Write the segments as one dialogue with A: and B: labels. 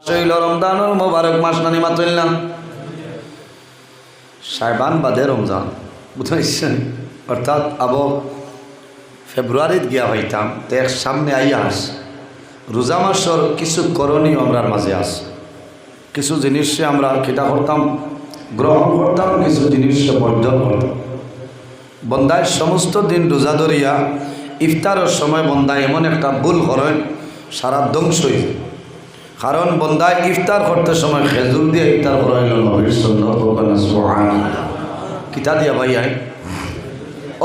A: হইল রমজানুল মোবারক মাস নানি মাতইলাম শাবান বাদে রমজান বুঝাইছেন অর্থাৎ আবো ফেব্রুয়ারিত গিয়া হইতাম তো এক সামনে আইয়া আস রোজা মাসর কিছু করণীয় আমরার মাঝে আস কিছু জিনিস আমরা কিতা করতাম গ্রহণ করতাম কিছু জিনিস বর্জন করতাম বন্দায় সমস্ত দিন রোজা ধরিয়া ইফতারের সময় বন্দায় এমন একটা ভুল করেন সারা ধ্বংস হয়ে যায় কারণ বন্দায় ইফতার করতে সময় খেজুর দিয়ে ইফতার করাইল নবীর সুন্নাত সুবহানাল্লাহ কিতা দিয়া ভাইয়াই ও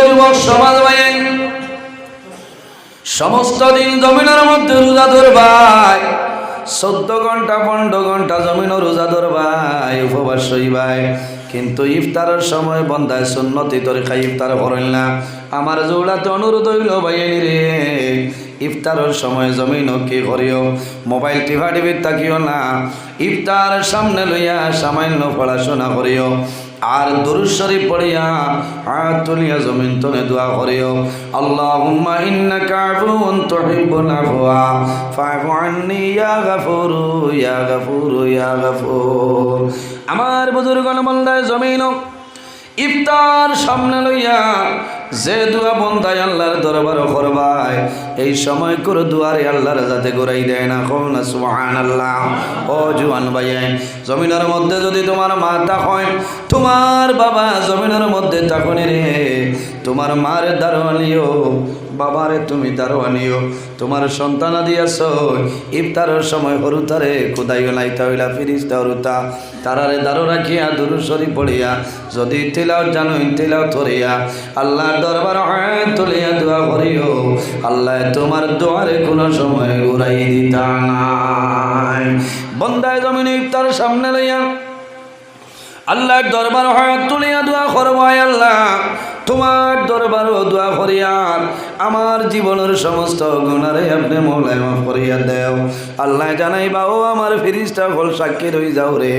A: যুবক সমাজ ভাইয়াই সমস্ত দিন জমিনের মধ্যে রোজা ধরবাই 14 ঘন্টা 15 ঘন্টা জমিন রোজা ধরবাই উপবাস হইবাই কিন্তু ইফতারের সময় বন্দায় সুন্নতি তরিকায় ইফতার করেন না আমার জোড়াতে অনুরোধ হইল ভাইয়াই রে ইফতারের সময় জমিন কি করিও মোবাইল টিভি তাকিও না ইফতার সামনে লইয়া সামান্য পড়াশোনা করিও আর দুরূদ শরীফ পড়িয়া হাত তুলিয়া জমিন তনে দোয়া করিও আল্লাহুম্মা ইন্নাকা আফুউন তুহিব্বুল আফওয়া ফা'ফু আন্নী ইয়া গাফুরু ইয়া গাফুরু ইয়া গাফুর আমার বুজুর্গগণ বন্দায় জমিন ইফতার সামনে লইয়া যে দোয়া বন্দায় আল্লাহর দরবারে করবাই এই সময় করে দুয়ারে আল্লাহর যাতে ঘুরাই দেয় না কও না সুবহানাল্লাহ ও জওয়ান ভাই জমিনের মধ্যে যদি তোমার মা হয় তোমার বাবা জমিনের মধ্যে থাকুনি রে তোমার মার দারোয়ানিও বাবারে তুমি দারোয়ানিও তোমার সন্তান দিয়াছ ইফতারের সময় হরুতারে খুদাই লাইতা হইলা ফিরিস্তা হরুতা তারারে দারো রাখিয়া দুরূদ শরীফ পড়িয়া যদি তিলাওয়াত জানো তিলাওয়াত করিয়া আল্লাহর দরবারে হাত তুলিয়া দোয়া করিও আল্লাহ তোমার দোয়ারে কোনো সময় ঘুরাই দিতা নাই বন্দায় জমিনে ইফতার সামনে লইয়া আল্লাহর দরবারে হাত তুলিয়া দোয়া করবো আল্লাহ তোমার দরবারে দোয়া করিয়া আমার জীবনের সমস্ত গুনারে আপনি মওলায় মাফ করিয়া দেও আল্লাহ জানাইবা ও আমার ফেরেশতা হল সাক্ষী রই যাও রে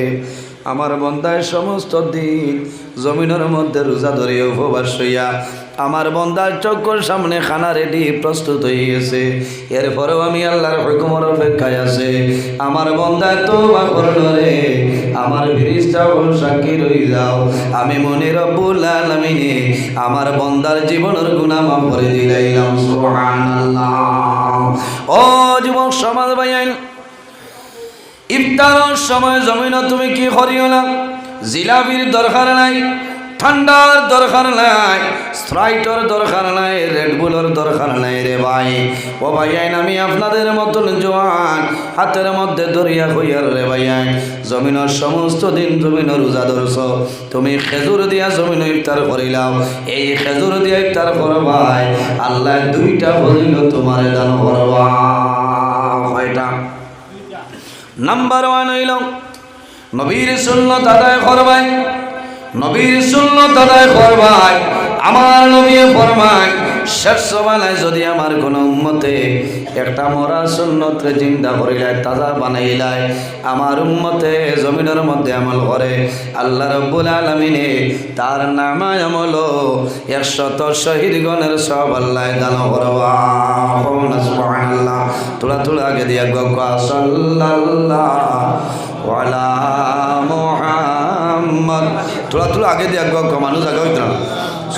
A: আমার বন্দায় সমস্ত দিন জমিনের মধ্যে রোজা ধরিয়া উপবাস হইয়া আমার বন্দার চক্ষুর সামনে খানা রেডি প্রস্তুত হয়ে গেছে এরপরেও আমি আল্লাহর হুকুমের অপেক্ষায় আছে আমার বন্দায় তওবা করল রে আমার ফেরেশতা হল সাক্ষী রই যাও আমি মনে রব্বুল আলামিনে আমার বন্দার জীবনের গুনাহ মাফ করে দিলাম সুবহানাল্লাহ ও যুবক সমাজ ভাইয়ান ইফতারের সময় জমিন তুমি কি করিও না জিলাপির দরকার নাই ঠান্ডার দরকার নাই স্প্রাইটের দরকার নাই রেড বুলের দরকার নাই রে ভাই ও ভাইয়ান আমি আপনাদের মতন জওয়ান হাতের মধ্যে দরিয়া হইয়ার রে ভাইয়ান জমিনের সমস্ত দিন জমিনের রোজা ধরছ তুমি খেজুর দিয়া জমিন ইফতার করিলাম এই খেজুর দিয়া ইফতার করবাই আল্লাহ দুইটা ফজিলত তোমারে দান করবা কয়টা নাম্বার 1 হইল নবীর সুন্নাত আদায় করবাই নবীর সুন্নাত আদায় করবাই আমার নবী ফরমায় শেষ বেলায় যদি আমার কোন উম্মতে একটা মরা সুন্নতরে জিন্দা করিলায় তাজা বানাইলায় আমার উম্মতে জমিনের মধ্যে আমল করে আল্লাহ রাব্বুল আলামিনে তার নামায় আমল 100 শহীদগণের সব আল্লাহ দান করবা সুবহানাল্লাহ তোলা তোলা আগে দিয়া গগা সাল্লাল্লাহু আলা মুহাম্মদ তোলা তোলা আগে দিয়া গগা মানুষ আগে হইতো না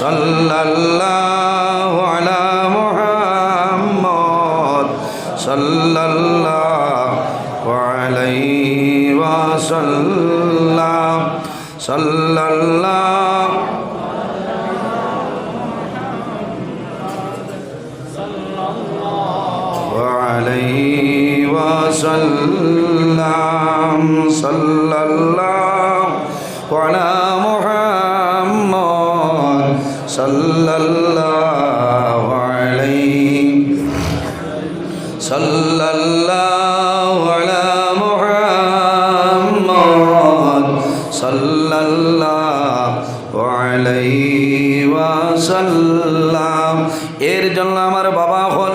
A: সাল্লাল্লাহু আলা মুহাম্মদ সাল্লাল্লাহু আলাইহি ওয়াসাল্লাম সাল্লাল্লাহু আলাইহি ওয়াসাল্লাম সাল্লাল্লাহু আলা মুহাম্মদ সাল্লাল্লাহু আলাইহি সাল্লাল্লাহু আলা মুহাম্মদ সাল্লাল্লাহু আলাইহি ওয়াসাল্লাম এর জন্য আমার বাবা হল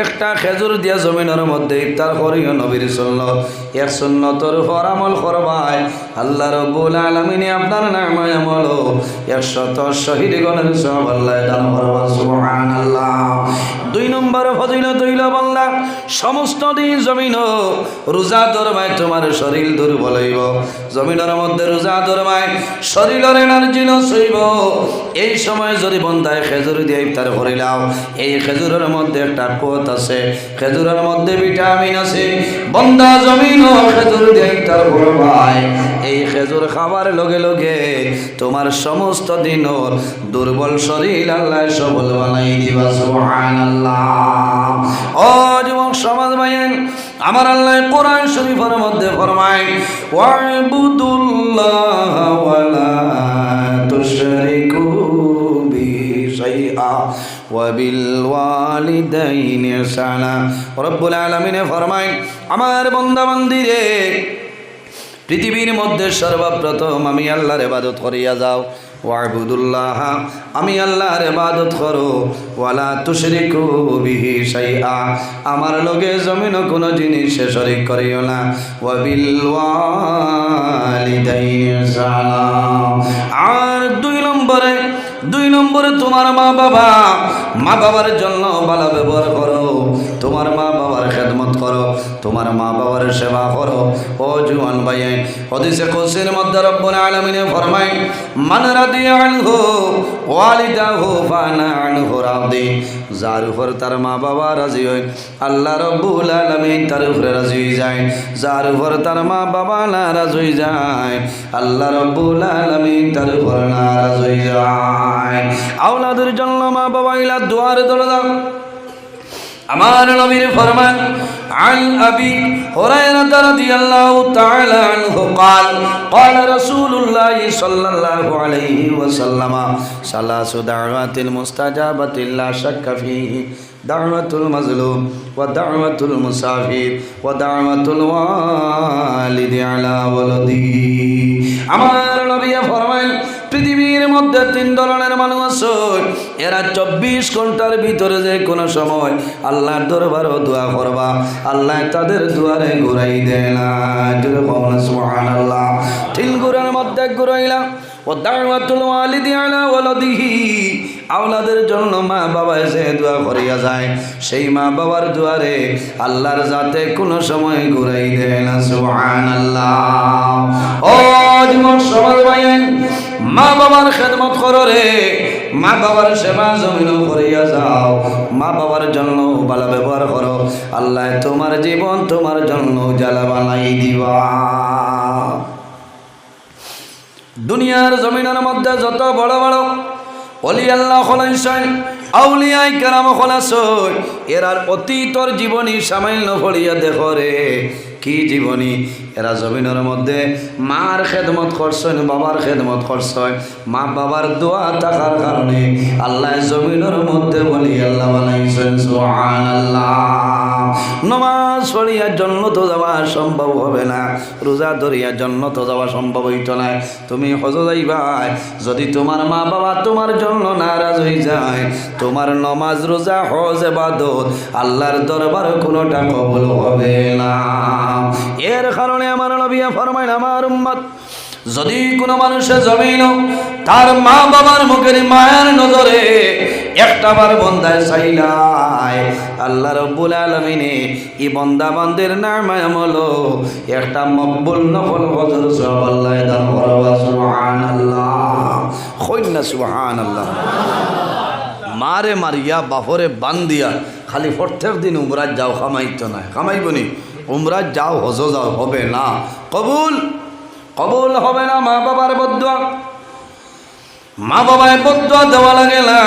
A: একটা খেজুর দিয়া জমিনের মধ্যে ইফতার করিও নবীর সুন্নাত এক সুন্নতের উপর আমল করবাই আল্লাহ রাব্বুল আলামিন আপনার নামে আমল 100 শহীদগণের সব আল্লাহ দান করবা সুবহানাল্লাহ 2 নম্বর ফজিলত হইল বান্দা সমস্ত দিন জমিন রোজা ধরবাই তোমার শরীর দুর্বল হইব জমিনের মধ্যে রোজা ধরবাই শরীরের এনার্জি লস হইব এই সময় যদি বন্দায় খেজুর দিয়ে ইফতার করিলাও এই খেজুরের মধ্যে একটা কুয়াত আছে খেজুরের মধ্যে ভিটামিন আছে বন্দা জমিন খেজুর দিয়ে ইফতার করবাই এই খেজুর খাবার লগে লগে তোমার সমস্ত দিন দুর্বল শরীর আল্লাহ সবল বানাই দিবা সুবহানাল্লাহ ও যুবক সমাজ ভাইয়ের আমার আল্লাহ কোরআন শরীফের মধ্যে ফরমায় ওয়া'বুদুল্লাহ ওয়ালা তুশরিকু বিহি শাইআ ওয়া বিল ওয়ালিদাইনি ইহসানা রব্বুল আলামিন ফরমায় আমার বান্দা বান্দীরে পৃথিবীর মধ্যে সর্বপ্রথম আমি আল্লাহর ইবাদত করিয়া যাও ওয়া'বুদুল্লাহ আমি আল্লাহর ইবাদত করো ওয়ালা তুশরিকু বিহি শাইআ আমার লগে জমিন কোনো জিনিস শরীক করিও না ওয়া বিল ওয়ালিদাইনি ইহসানা আর 2 নম্বরে তোমার মা বাবার জন্য ভালো ব্যবহার করো তোমার মা বাবার খেদমত করো তোমার মা বাবার সেবা করো ও জওয়ান ভাই হাদিসে কুদসির মধ্যে রব্বুল আলামিন ফরমায় মান রাদিয়া আনহু ওয়ালিদাহু ফানা আনহু রাদি যার উপর তার মা বাবা রাজি হয় আল্লাহ রব্বুল আলামিন তার উপরে রাজি হয়ে যায় যার উপর তার মা বাবা নারাজ হয়ে যায় আল্লাহ রব্বুল আলামিন তার উপর নারাজ হয়ে যায় আওলাদের জন্য মা বাবা ইলা দুয়ার দরজা আমার নবীর ফরমান عن أبي هريرة رضي الله تعالى عنه قال قال رسول الله صلى الله عليه وسلم 3 دعوات مستجابة لا شك فيه دعوة المظلوم ودعوة المسافر ودعوة الوالد على ولده আমার নবী ফরমান পৃথিবীর মধ্যে 3 ধরনের মানুষ আছে এরা 24 ঘন্টার ভিতরে যে কোনো সময় আল্লাহর দরবারে দোয়া করবা আল্লাহ তাদের দুয়ারে ঘুরাই দেয় না জোরে বলুন সুবহানাল্লাহ 3 ঘুরার মধ্যে ঘুরাইলা ও দাওয়াতুল ওয়ালিদি আলা ওয়ালাদিহি আওলাদের জন্য মা বাবা এসে দোয়া করিয়া যায় সেই মা বাবার দুয়ারে আল্লাহর জাতে কোনো সময় ঘুরাই দেয় না সুবহানাল্লাহ ও জীবন সমাজ ভাইয়েন মা বাবার খেদমত করো রে মা বাবার সেবা জমিন করিয়া যাও মা বাবার জন্য ভালো ব্যবহার করো আল্লাহ তোমার জীবন তোমার জন্য জ্বালা বানাই দিবা দুনিয়ার জমিনের মধ্যে যত বড় বড় ওলি আল্লাহ খলাইছেন আউলিয়ায়ে কেরাম খলাছই এরার অতীতর জীবনী সামান্য পড়িয়া দেখো রে কি জীবনী এরা জমিনের মধ্যে মার খেদমত করছেন বাবার খেদমত করছেন মা বাবার দোয়া থাকার কারণে আল্লাহ জমিনের মধ্যে বলি আল্লাহ বানাইছেন সুবহানাল্লাহ নামাজ পড়িয়া জান্নাতে যাওয়া সম্ভব হবে না রোজা ধরিয়া জান্নাতে যাওয়া সম্ভব হইতো না তুমি হজ যাইবা যদি তোমার মা বাবা তোমার জন্য নারাজ হয়ে যায় তোমার নামাজ রোজা হজ ইবাদত আল্লাহর দরবারে কোনোটা কবুল হবে না এর কারণে আমার নবী ফরমায় আমার উম্মত যদি কোনো মানুষের জমিন তার মা বাবার মুখের মায়ের নজরে একটাবার বন্দায় চাইলাই আল্লাহ রাব্বুল আলামিনে এই বন্দা বান্দের নামে হলো একটা মকবুল নফল হজর সওয়াব আল্লাহ দান করবা সুবহানাল্লাহ কইনা সুবহানাল্লাহ মারে মারিয়া বাপরে বান্দিয়া খালি প্রত্যেক দিন উমরাত যাও কামাইতো না কামাইবনি উমরাত যাও হজ যাও হবে না কবুল হবে না মা বাবার বদুয়া মা বাবায় বদুয়া দেওয়া লাগে না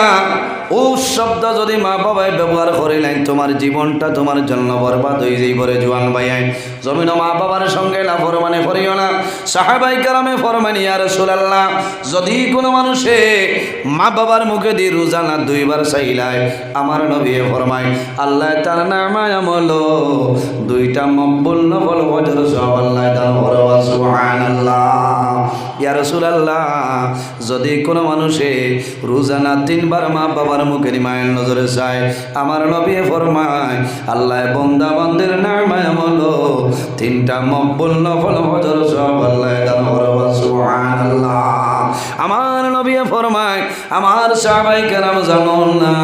A: ও শব্দ যদি মা বাবায় ব্যবহার করিলেন তোমার জীবনটা তোমার জন্য বরবাদ হয়ে যাইব রে জওয়ান ভাই জমিন মা বাবার সঙ্গে লাফরমানে করিও না সাহাবায়ে কেরামে ফরমান ইয়া রাসূলুল্লাহ যদি কোনো মানুষে মা বাবার মুখে দিয়ে রোজানা 2 বার চাইলায় আমার নবী ফরমায় আল্লাহ তার নামায় আমল 2টা মকবুল নফল হজর সওয়াব আল্লাহ দান করবা সুবহানাল্লাহ ইয়া রাসূলুল্লাহ যদি কোনো মানুষে রোজানা 3 বার মা বাবার মুখের মায়ের নজরে চায় আমার নবী ফরমায় আল্লাহ বান্দা বান্দের নামায় আমল 3টা মকবুল নফল হজর সওয়াব আল্লাহ দান করবা সুবহানাল্লাহ আমার নবী ফরমায়, আমার সাহাবায়ে কেরাম জানো না,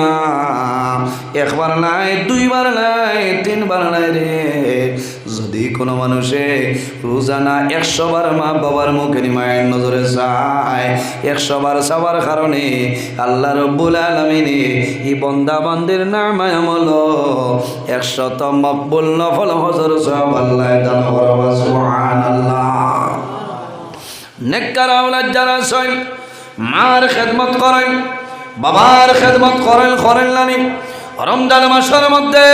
A: একবার নাই, দুইবার নাই, তিনবার নাই রে, যদি কোনো মানুষে রোজানা 100 বার মা বাবার মুখে মায়ের নজরে চায়, 100 বার চাওয়ার কারণে আল্লাহ রব্বুল আলামিন এই বান্দা বান্দির নামায় আমল 100 মকবুল নফল হজর সওয়াব আল্লাহ দান করবে। সুবহানাল্লাহ। নেককার আওলাদ যারা আছেন, মার খেদমত করেন, বাবার খেদমত করেন নানি, রমজান মাসের মধ্যে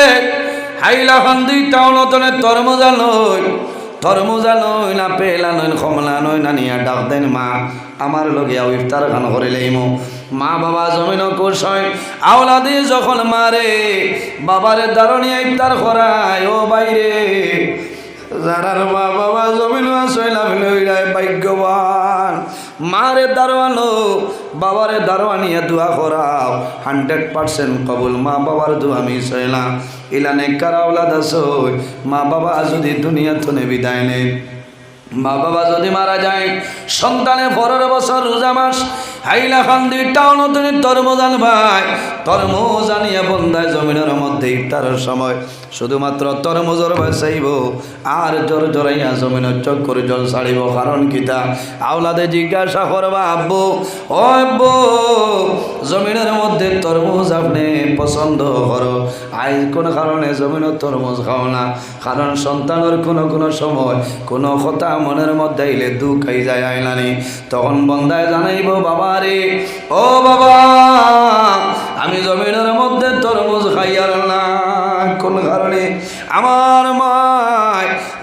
A: হাইলা খান্দি টাউনতনে তরমুজা লই না পেলা নই কমলা নই না নিয়া ডাক দেন, মা আমার লগে ইফতার খান করে লইমু। মা বাবা জমিন কোষয় আওলাদি যখন মারে বাবারে দারণিয়া ইফতার করায়, ও বাইরে যারার মা বাবা জমিন আসইলাম ভাগ্যবান, মারে দারোয়ানো বাবারে দারোয়ানিয়া দোয়া করাও, 100% কবুল। মা বাবার দোয়া মিস হইলা ইলা নেককার আওলাদ আছে, মা বাবা যদি দুনিয়া থেকে বিদায় নেই, মা বাবা যদি মারা যায়, সন্তানে 15 বছর রোজা মাস হাইলা খান্দি টাউন তুমি তরমুজ আনবাই, তরমুজ আনিয়া বন্দায় জমিনের মধ্যে ইফতারের সময় শুধুমাত্র তরমুজর বাসাইব আর জোর জোরাইয়া জমিনের চক্কর জল ছাড়িব। কারণ কিতা আওলাদে জিজ্ঞাসা করবা, আব্বু ও আব্বু জমিনের মধ্যে তরমুজ আপনি পছন্দ করো, আজ কোন কারণে জমিনের তরমুজ খাও না? কারণ সন্তানের কোনো সময় কোনো কথা মনের মধ্যে আইলে দুঃখ হয়ে যায় আইলানি, তখন বন্দায় জানাইব, বাবা রে ও বাবা আমি জমিনের মধ্যে তরমুজ খাইয়ার না, কোন কারণে? আমার মা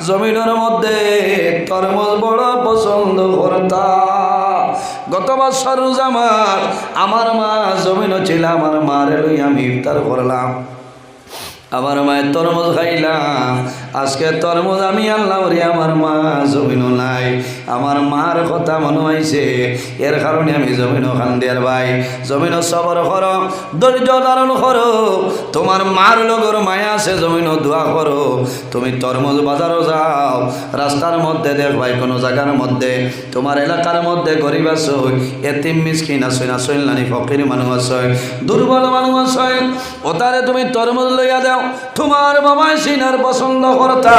A: জমিনের মধ্যে তরমুজ বড় পছন্দ করতা। গত বছর রোজা মাস আমার মা জমিন ছিল, আমার মারে লই আমি ইফতার করলাম, আমার মায়ের তরমুজ খাইলাম, আজকে তরমুজ আমি আনলাম রে, আমার মা জমিনও নাই, আমার মার কথা মনে হয়েছে, এর কারণে আমি জমিনও খান দিয়ার ভাই, জমিনও সবর করো, ধৈর্য ধারণ করো, তোমার মার লগর মায়া আছে, জমিনও দোয়া করো। তুমি তরমুজ বাজারও যাও, রাস্তার মধ্যে দেখবাই কোনো জায়গার মধ্যে তোমার এলাকার মধ্যে গরিব আছে, এতিম মিসকিন আছে, আসল নানি ফকির মানুষ আছে, দুর্বল মানুষ আছে, ওতারে তুমি তরমুজ লইয়া দাও, তোমার বাবা সিনার পছন্দ করতা,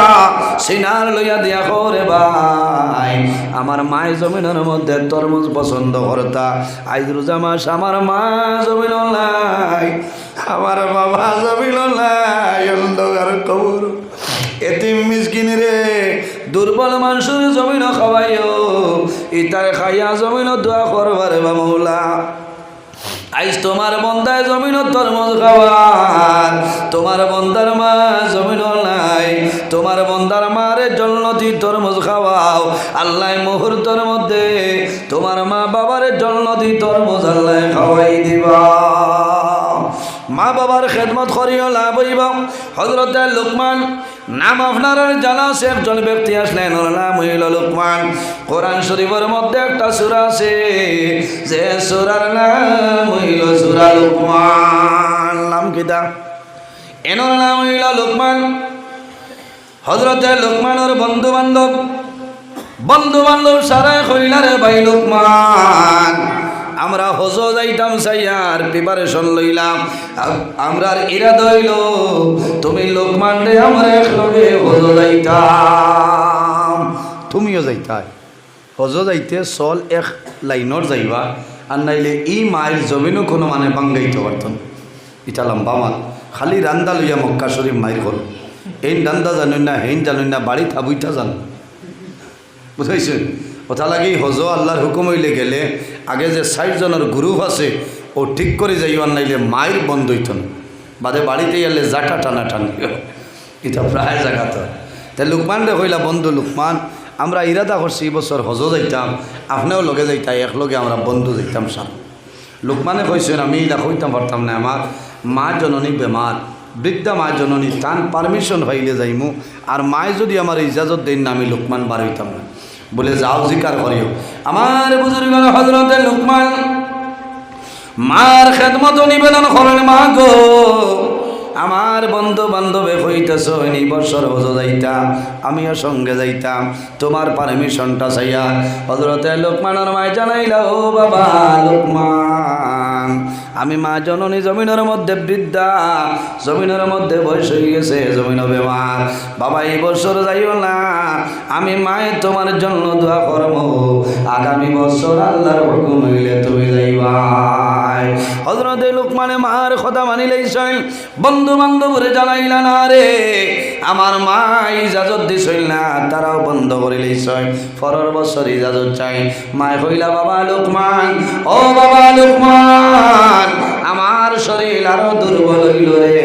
A: সিনার লইয়া দিয়া করে ভাই। আমার মায় জমিনের মধ্যে তরমুজ পছন্দ করতা, আজ রোজা মাস আমার মা জমিন নাই, আমার বাবা জমিন নাই, অন্ধকার কবর, এতিম মিসকিন রে, দুর্বল মানুষের জমিন খাওয়াইও, ইতার খাইয়া জমিন দোয়া করবার বা মৌলা। আইস তোমার বন্দায় জমিন তরমুজ খাওয়ার, তোমার বন্দার মা জমিন নাই, তোমার বন্দার মারে জন্নতি তরমুজ খাওয়াও, আল্লাহ মুহূর্তের মধ্যে তোমার মা বাবারে জন্নতি তরমুজ আল্লাহ খাওয়াই দিবা। মা বাবার খেদমত করিও লাভ হইব। হযরতে লুকমান নাম আপনার জানা আছে, একজন ব্যক্তি আসলেন, ওর নাম হইল লুকমান। কোরআন শরীফের মধ্যে একটা সূরা আছে, যে সূরার নাম হইল সূরা লুকমান। নাম কিতা? এনার নাম হইল লুকমান। হযরতে লুকমানের বন্ধু বান্ধব সারাই কইলারে ভাই লুকমান, আমরা হজ যাইতাম চাইয়ার প্রিপারেশন লইলাম, আমরা ইরাদা হইল তুমি লোকমান রে আমরা একলগে হজ যাইতাম, তুমিও যাইতাই। হজ যাইতে চল এক লাইনর যাইবা, আর নাইলে ই মায়ের জমিনও কোনো মানে বাঙ্গাইতে পারতেন। ইটা লম্বা মাল, খালি রান্দা লইয়া মক্কা শরীফ মায়ের করো, এই রান্দা জানুন না, হেন জানুন না, বাড়ি থাবুইটা জান, বুঝাইছেন? কথা লাগি হজ আল্লাহর হুকুম হইলে গেলে আগে যে 60 জনের গ্রুপ আছে ও ঠিক করে যাইবার নাইলে মায়ের বন্ধ হইত না, বাদে বাড়িতে গেলে জাটা টানা টানি, এটা প্রায় জায়গা। তো তাই লুকমান রে কইলা, বন্ধু লুকমান আমরা ইরাদা করছি এই বছর হজ যাইতাম, আপনিও লগে যাইতাই, একলগে আমরা বন্ধু যাইতাম সার। লুকমানে কইছেন আমি ইলা কইতাম পারতাম না, আমার মা জননী বেমার, বৃদ্ধা মা জননী, তান পারমিশন হইলে যাইমু, আর মায় যদি আমার ইজাজত দেন না আমি লুকমান বার হইতাম না, বলে যাও জিকার করিও। আমার বুজুর্গ হযরতে লুকমান মার খেদমত নিবেদন করেন, মা গো আমার বন্ধু বান্ধবে হইতেছ এই বছর হজ যাইতাম, আমিও সঙ্গে যাইতাম, তোমার পারমিশনটা চাইয়া হযরতে লোকমানের মায় জানাইলা, ও বাবা লোকমান, আমি মা জননী জমিনের মধ্যে বৃদ্ধা, জমিনের মধ্যে বয়স হয়ে গেছে, জমিন বেমার, বাবা এই বছর যাইও না, আমি মায়ে তোমার জন্য দোয়া করব, আগামী বছর আল্লাহর হুকুম হইলে তুমি যাইবা। হযরতে লোকমানে মার কথা মানিলেইছেন, বন্ধু বান্ধবরে জানাইলা না রে, আমার মা ইজাজত দিছিল না, তারাও বন্ধ করে লইছেন, পরের বছর ইজাজত চাই। মায় কইলা, বাবা লোকমান, ও বাবা লোকমান, আমার শরীর আরো দুর্বল হইল রে,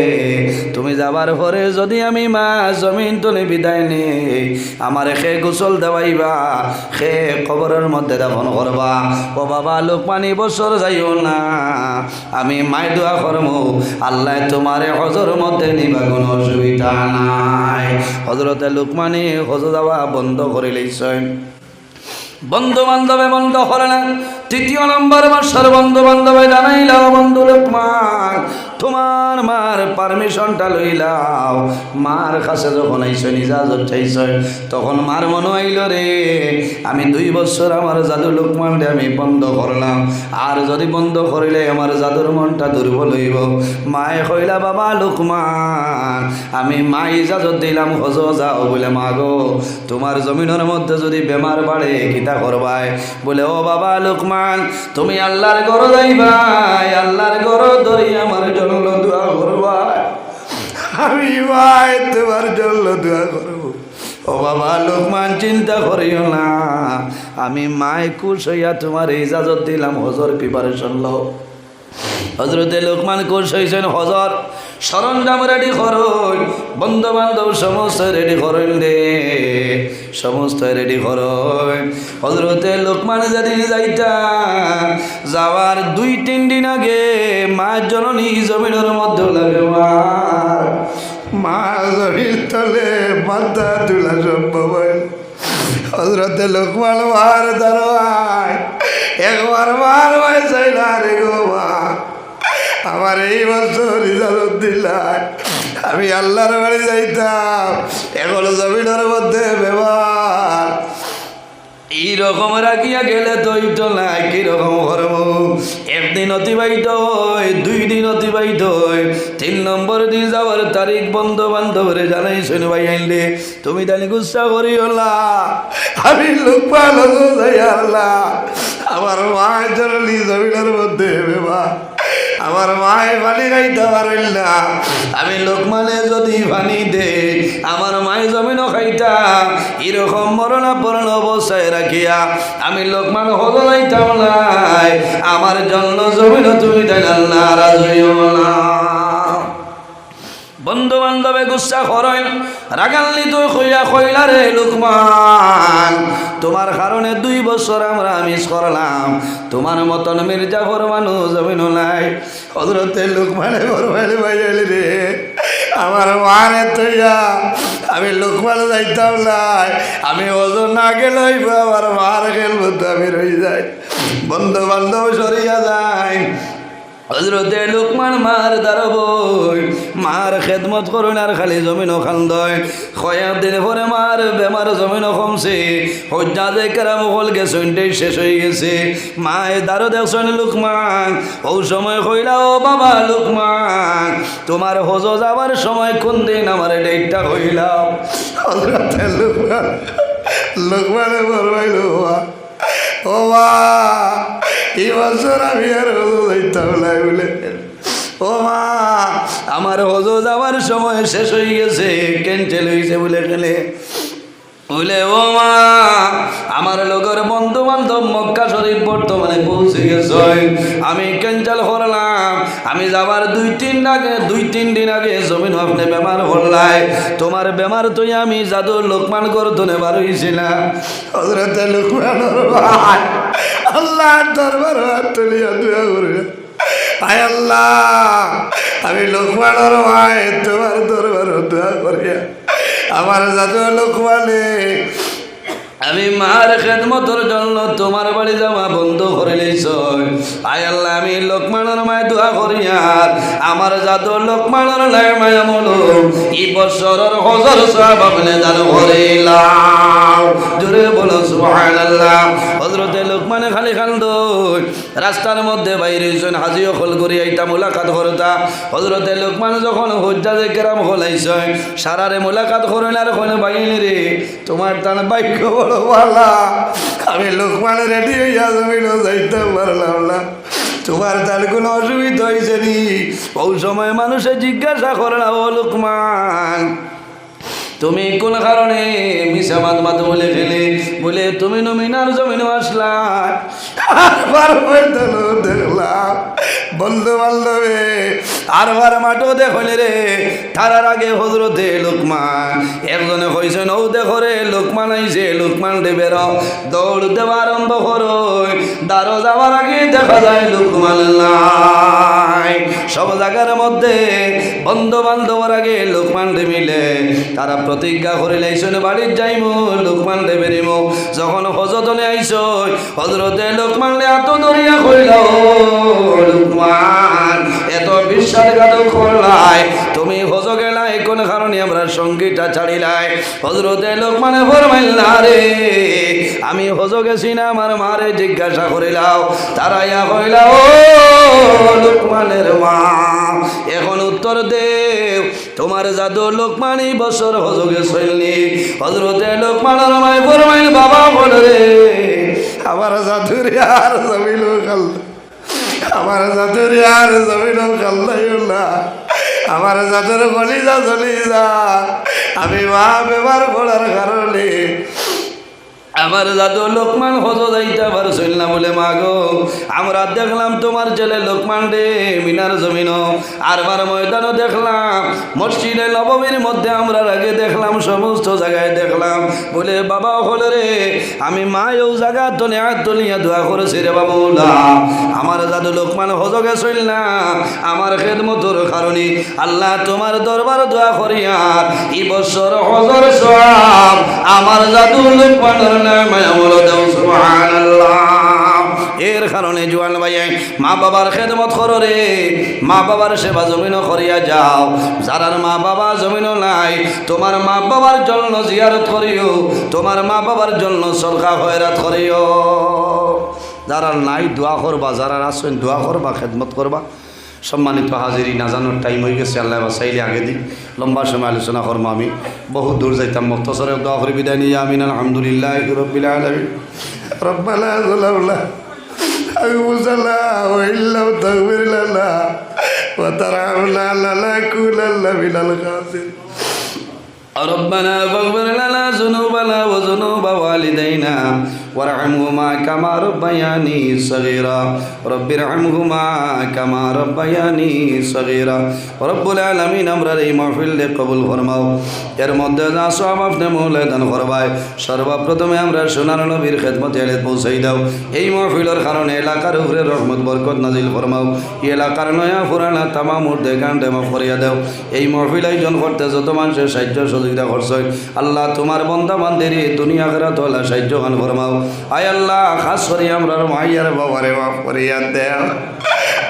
A: তুমি যাবার পরে যদি আমি মা জমিন তলে বিদায় নেই, আমার খে গোসল দেওয়াইবা, খে কবরের মধ্যে দাফন করবা। ও বাবা লোকমান, বছর যাইও না, আমি মায় দোয়া করবো, আল্লাহ তোমারে হজর মধ্যে নিবা, কোনো অসুবিধা নাই। হযরতে লোকমানে হজ যাওয়া বন্ধ করে লইছেন, বন্ধু বান্ধবে বন্ধ করে না। তৃতীয় নম্বর বর্ষর বন্ধু বান্ধবে জানাইলাও, বন্ধু লোকমান, তোমার মার পারমিশনটা লইলাও। মার কাছে যখন আইসেন ইজাজত চাইছেন, তখন মার মনে আইল রে, আমি 2 বছর আমার জাদু লোকমানরে আমি বন্ধ করলাম, আর যদি বন্ধ করিলে আমার জাদুর মনটা দুর্বল হইব। মায়ে কইলা, বাবা লোকমান, আমি মা ইজাজত দিলাম হজ যাও বলে, মা গো তোমার জমিনের মধ্যে যদি বেমার বাড়ে কিতা করবাই? বলে, ও বাবা লোকমান, তুমি আল্লাহর ঘর যাইবাই, আল্লাহর ঘর ধরি আমার জন্য দোয়া করবা, আমি ভাই তোমার জন্য দোয়া করব। ও বাবা লোকমান, চিন্তা করিও না, আমি মায় খুশ হইয়া তোমার ইজাজত দিলাম, হজর প্রিপারেশন লও। হযরতে লোকমান খুশ হয়েছেন, হজর সরঞ্জাম রেডি করুন, বন্ধু বান্ধব সমস্ত রেডি করুন রে, সমস্ত রেডি করুন। হযরতে লোকমান যেদিন যাইতা, যাওয়ার 2-3 দিন আগে মা জননী জমিনের মধ্যে লাগে, মা জমির তলে মাথা তুলা সম্ভব হয়। হযরতে লোকমান মার দাঁড়ায় একবার মার ভাই চাইলা, রে গো মা, আমার এই বছর ইজাজত দিলাই, আমি আল্লাহর বাড়ি যাইতাম, এখন জমিনের মধ্যে ব্যবহার এইরকম রাখিয়া গেলে দইত নাই, কিরকম করব? 1 দিন অতিবাহিত হয়, 2 দিন অতিবাহিত হয়, 3 নম্বর দিন যাওয়ার তারিখ বন্ধু বান্ধবরে জানাই, শুনে ভাই আইলে তুমি তাহলে গুসা করিও না, আমি লোকমান যাই আল্লাহ, আমার মায়ের জন্য জমিনের মধ্যে বেবা, আমার মায়ে পানি খাইতে পারেন না, আমি লোকমানে যদি পানি দে আমার মায়ে জমিনও খাইতা, এরকম মরণাপন্ন অবস্থায় রাখিয়া আমি লোকমান হল যাইতাম নাই, আমার জন্য জমিনও তুমি দেন আল্লাহ রাজি হইও না। বন্ধু বান্ধবে গুসা করেন, রাগান্বিত হইয়া কইলা, রে লোকমান, তোমার কারণে 2 বছর আমরা মিস করলাম, তোমার মতন মির্জাফর মানুষ জমিন নাই। হযরতে লোকমানে বরবাইলে বাইলি রে, আমার মারে তৈয়া আমি লোকমান যাইতাম নাই, আমি ওজন না গেলে আমার মার খেলবো, তো আমি রয়ে যাই, বন্ধু বান্ধব সরিয়া যায়। হযরতে লোকমান মার দাঁড়াবই, মার খেদমত করুন, আর খালি জমিনও খান্দয়। কয়েক দিন পরে মার বেমার জমিনও কমছে, হজ্জাদে কেরাম হল গেছেন, শেষ হয়ে গেছে। মায়ে দাঁড়ো দেখছেন লোকমান, ও সময় কইলা, ও বাবা লোকমান, তোমার হজ যাবার সময় কোন দিন আমার ডেটটা কইলাম। হযরতে লোকমানে বলবাইল, ও মা, এই বছর আমি আর হজ যাইতাম নাই বলে, ও মা, আমার হজ যাওয়ার সময় শেষ হয়ে গেছে, ক্যান্সেল হয়েছে বলে গেলে, বলে, ও মা, আমার লোকের বন্ধু বান্ধব মক্কা শরীফ বর্তমানে পৌঁছে গেছে, আমি ক্যান্সেল করলাম, আমি যাবার 2-3 দিন আগে জমিন আপনি বেমার হল্লাই, তোমার বেমার তুই আমি জাদু লোকমান করতনে বার হয়েছিলাম। হযরতে লোকমান আল্লাহর দরবার হাত তুলিয়া দোয়া করে, আয় আল্লাহ, আমি লোকমানের ভাই তোমার দরবার দোয়া করিয়া আমার জাদু লোকমানে আমি মার খেদমতর জন্য তোমার বাড়ি যাওয়া বন্ধ করে লইছ। আয় আল্লাহ, আমি লোকমানের মায় দোয়া করি আর আমার জাদু লোকমানের লাই মায়া বলো এই বছরের হজর সব আপনি দান করিলাম। জোরে বলো সুবহানাল্লাহ। হযরতে লোকমানে খালি খান্দ রাস্তার মধ্যে বাইরে হইছেন, হাজি অকল করি এইটা মোলাকাত করতা। হযরতে লোকমান যখন হজ্জাজে কেরাম হলাইছে সারারে মোলাকাত করেন আর ওখানে বাইলে রে তোমার তার বাক্য বড় ভালা, আমি লোকমানে রেডি হইয়া জমিন যাইতে পারলাম না, তোমার তার কোনো অসুবিধা হয়েছে নি? ওই সময় মানুষে জিজ্ঞাসা করে না, ও লোকমান তুমি কোন কারণে মিশা মাত বলে ফেলে বলে তুমি নমিনার জমিন আসলা? দেখলাম বন্ধু বান্ধবে আর মাঠও দেখলে রে। তার আগে হজরতে লোকমান একজনে কইছেন, ও দেখো রে লোকমান আইছে, লোকমান দেবের দৌড় দেওয়া আরম্ভ করো। দাঁড়ো যাওয়ার আগে দেখা যায় লোকমান নাই। সব জায়গার মধ্যে বন্ধু বান্ধবের আগে লোকমান মিলে তারা প্রতিজ্ঞা করে লাইছেন বাড়ির যাইব লোকমান দেবেরিম। যখন হজরতে আইস হজরতে লোকমান এত দরিয়া কইল, লোকমান এত বিশ্বাসঘাতক করলাই, তুমি হজ গেলাই কোন কারণে আমরা সঙ্গীটা ছাড়িলাই? হজরতে লোকমানে ফরমাইল, না রে আমি হজ গেছি না, আমার মারে জিজ্ঞাসা করিলাও। তারা ইয়া কইল, ও লোকমানের মা এখন উত্তর দেব, তোমার জাদু লোকমানি বছর হজ গেছনি? হজরতে লোকমানের মায় ফরমাইল, বাবা বলে রে আমার জাদুর আর জমিল খাল, আমার জাদুর আর জমিন খাল্লাই না, আমার জাদুর কলিজা চলি যা। আমি মা বেমার পড়ার কারণে আমার জাদু লোকমান হজ যাইতে পারছিল না বলে, মা গো আমরা দেখলাম তোমার ছেলে লোকমান রে মিনার জমিন আরবার ময়দানও দেখলাম, মসজিদে নববীর মধ্যে আমরা আগে দেখলাম, সমস্ত জায়গায় দেখলাম বলে, বাবা হলে রে আমি মা ও জায়গা তলে হাত তলিয়া দোয়া করেছি রে বাবুলা, আমার জাদু লোকমান হজ গেছিল না, আমার খেদমতর কারণে আল্লাহ তোমার দরবার দোয়া করিয়া এই বছর হজর সওয়াব আমার জাদু লোকমানের এর কারণে জোয়ান ভাই মা বাবার খেদমত করো রে, মা বাবার সেবা জমিন করিয়া যাও। যারার মা বাবা জমিন নাই তোমার মা বাবার জন্য জিয়ারত করিও, তোমার মা বাবার জন্য সরকার খয়রাত করিও। যারা নাই দোয়া করবা, যারা আসেন দোয়া করবা, খেদমত করবা। সম্মানিত হাজিরি, নাজানোর টাইম হয়ে গেছে, আল্লাহ বাসাইলে আগে দিই, লম্বা সময় আলোচনা করবো। আমি বহু দূর যাইতাম, মুখতসরে দোয়া করে বিদায় নিয়ে আমিন আলহামদুলিল্লাহ রাব্বিল আলামিন রব্বানা যালামনা আনফুসানা ওয়া ইল্লাম তাগফির লানা ওয়া তারহামনা লানাকুনান্না মিনাল খাসিরিন। ربنا فاغفر لنا ذنوبنا وذنوب والدينا وارحمهما كما ربياني صغيرا رب ارحمهما كما ربياني صغيرا رب العالمين আমরা এই মাহফিলে কবুল ফরমাও। এর মধ্যে যা সওয়াব আপনি মওলা দান ফরমায়। সর্বপ্রথমে আমরা সোনার নবীর খেদমতে এলে পৌঁছাই দাও। এই মাহফিলের কারণে এলাকার উপরে রহমত বরকত নাজিল ফরমাও। এই এলাকার নয়া পুরানা তামাম উর্দে গান্ডে মাফ করিয়া দাও। এই মাহফিল আয়োজন করতে যত মানুষের সাহায্য সহযোগিতা করছো আল্লাহ তোমার বান্দা বান্দির দুনিয়া আখিরাত ওয়ালা সাহায্য গান ফরমাও। আয় আল্লাহ খাস করি আমরা মাইয়ার বাবারে মাফ করিয়া দেও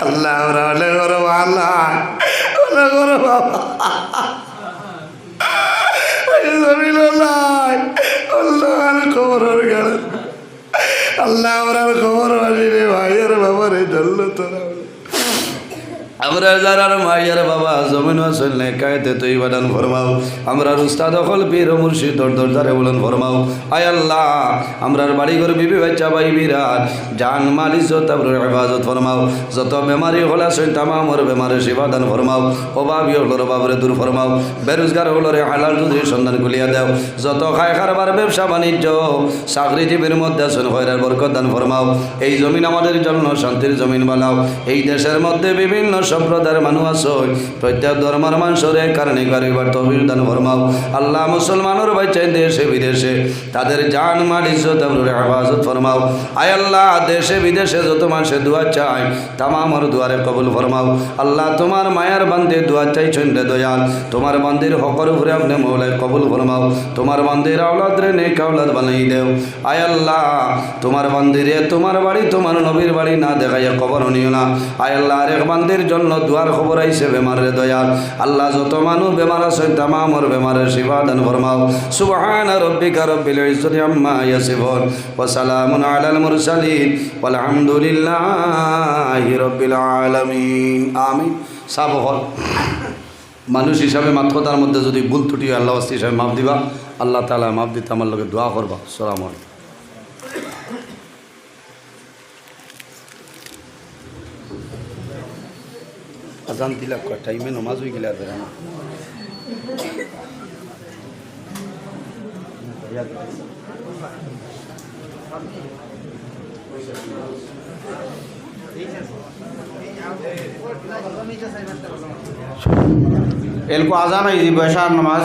A: আল্লাহ। আমরা হলে করো আল্লাহ, হলে করো বাবা আল্লাহর খবরের গাড়ি আল্লাহ আমরার খবর আসিরে ভাইয়ের বাবারে জল্ল তোরা আমরা যারার মাইয়ার বাবা জমিন আসল কায়দে তুই বাদান ফরমাও। আমরা উস্তাদ হল পীর মুর্শিদ দরদারে বলেন ফরমাও। আয় আল্লাহ আমরার বাড়ি ঘর বিবি বাচ্চা ভাই বিরাট জান মাল ইজ্জত আবরুর হেফাজত ফরমাও। যত বেমারি হল আছে তামামর বেমারে সেবাদান ফরমাও। অভাবী হলোর বাবরে দূর ফরমাও। বেরোজগার হলোরে হালাল রুজির সন্ধান খুলিয়া দাও। যত খায় খারবার ব্যবসা বাণিজ্য চাকরিজীবীর মধ্যে আছেন খয়রার বরকত দান ফরমাও। এই জমিন আমাদের জন্য শান্তির জমিন বানাও। এই দেশের মধ্যে বিভিন্ন সম্প্রদায়ের মানুষ আছে প্রত্যেক ধর্মের মানুষের কারণে গরিবার তহবিল দান ফরমাও আল্লাহ মুসলমানের বাচ্চা দেশে বিদেশে তাদের জান মাল ইজ্জত আবরুর হেফাজত ফরমাও আয় আল্লাহ দেশে বিদেশে যত মানুষের দোয়া চায় তামামর দুয়ারে কবুল ফরমাও আল্লাহ তোমার মায়ার বান্দে দোয়া চাইছেন রে দয়াল তোমার বান্দির হকর উপরে আপনি মৌলায় কবুল ফরমাও তোমার বান্দির আওলাদ রে নেক আওলাদ বানাই দেও আয় আল্লাহ তোমার বান্দিরে তোমার বাড়ি তোমার নবীর বাড়ি না দেখাইয়া খবর নিও না আয় আল্লাহ আরেক বান্দির জন্য দুয়ার খবর আইছে বেমার রে দয়াল আল্লাহ যত মানুষ বেমার আছে তামামর বেমারের শিফা দান ফরমাও সুবহানা রাব্বিকা রব্বিল ইজ্জতি আম্মা ইয়াসিফুন ওয়া সালামুন আলাল মুরসালিন ওয়াল হামদুলিল্লাহি রাব্বিল আলামিন আমিন সাব হল মানুষ হিসাবে মাত্র তার মধ্যে যদি ভুল ত্রুটি আল্লাহ ওয়াস্তি হিসাবে মাফ দিবা আল্লাহ তাআলা মাফ দিতে আমার লগে দোয়া করবা আসসালামু আলাইকুম আজান দিলা টাইমে নমাজ হয়ে গেলে আর না
B: এলকো আজান এই বৈশাখ নামাজ